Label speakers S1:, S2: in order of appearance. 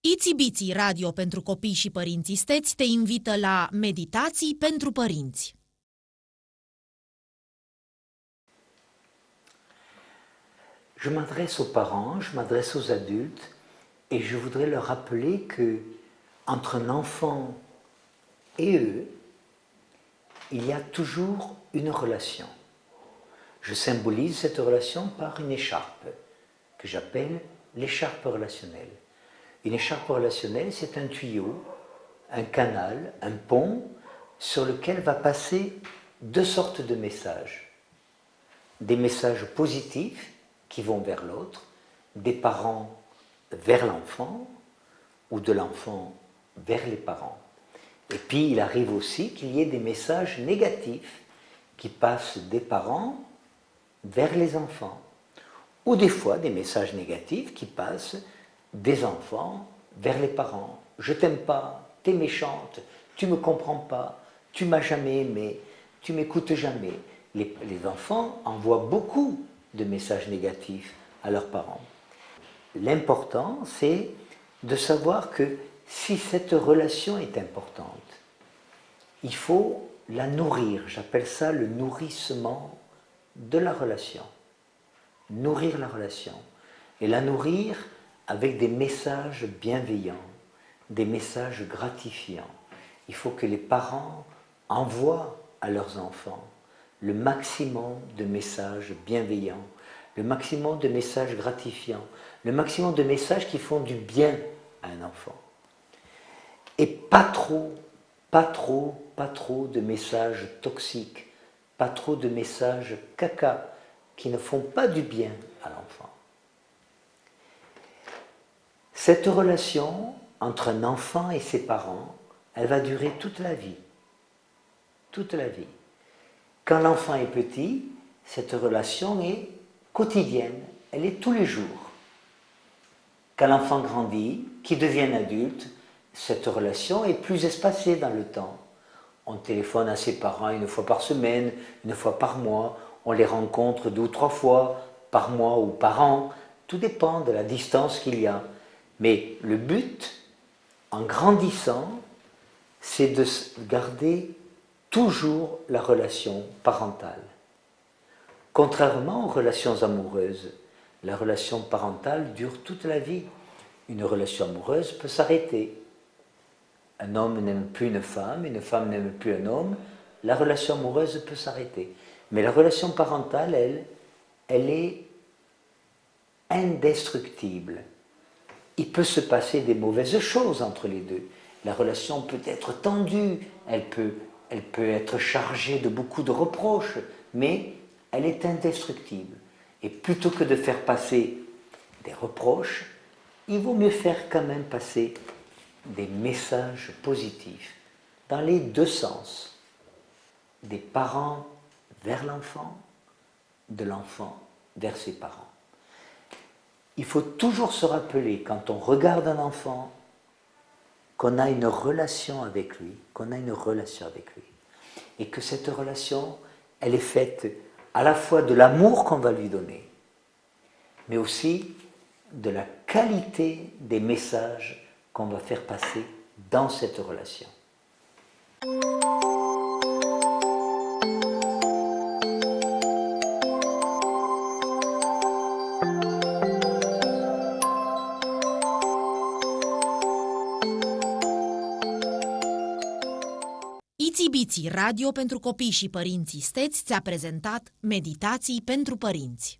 S1: Itsy Bitsy Radio pentru copii și părinți isteți te invită la Meditații pentru părinți.
S2: Je m'adresse aux parents, je m'adresse aux adultes et je voudrais leur rappeler que entre un enfant et eux, il y a toujours une relation. Je symbolise cette relation par une écharpe que j'appelle l'écharpe relationnelle. Une écharpe relationnelle, c'est un tuyau, un canal, un pont sur lequel va passer deux sortes de messages. Des messages positifs qui vont vers l'autre, des parents vers l'enfant ou de l'enfant vers les parents. Et puis il arrive aussi qu'il y ait des messages négatifs qui passent des parents vers les enfants, ou des fois des messages négatifs qui passent des enfants vers les parents. Je t'aime pas, t'es méchante, tu me comprends pas, tu m'as jamais aimé, tu m'écoutes jamais. Les enfants envoient beaucoup de messages négatifs à leurs parents. L'important, c'est de savoir que si cette relation est importante, il faut la nourrir. J'appelle ça le nourrissement de la relation. Nourrir la relation. Et la nourrir avec des messages bienveillants, des messages gratifiants. Il faut que les parents envoient à leurs enfants le maximum de messages bienveillants, le maximum de messages gratifiants, le maximum de messages qui font du bien à un enfant. Et pas trop de messages toxiques, pas trop de messages caca qui ne font pas du bien à l'enfant. Cette relation entre un enfant et ses parents, elle va durer toute la vie. Toute la vie. Quand l'enfant est petit, cette relation est quotidienne, elle est tous les jours. Quand l'enfant grandit, qu'il devient adulte, cette relation est plus espacée dans le temps. On téléphone à ses parents une fois par semaine, une fois par mois, on les rencontre 2 ou 3 fois par mois ou par an, tout dépend de la distance qu'il y a. Mais le but, en grandissant, c'est de garder toujours la relation parentale. Contrairement aux relations amoureuses, la relation parentale dure toute la vie. Une relation amoureuse peut s'arrêter. Un homme n'aime plus une femme n'aime plus un homme, la relation amoureuse peut s'arrêter. Mais la relation parentale, elle est indestructible. Il peut se passer des mauvaises choses entre les deux. La relation peut être tendue, elle peut être chargée de beaucoup de reproches, mais elle est indestructible. Et plutôt que de faire passer des reproches, il vaut mieux faire quand même passer des messages positifs dans les deux sens. Des parents vers l'enfant, de l'enfant vers ses parents. Il faut toujours se rappeler, quand on regarde un enfant, qu'on a une relation avec lui, et que cette relation, elle est faite à la fois de l'amour qu'on va lui donner, mais aussi de la qualité des messages qu'on va faire passer dans cette relation.
S1: Itsy Bitsy Radio pentru copii și părinți isteți ți-a prezentat Meditații pentru părinți.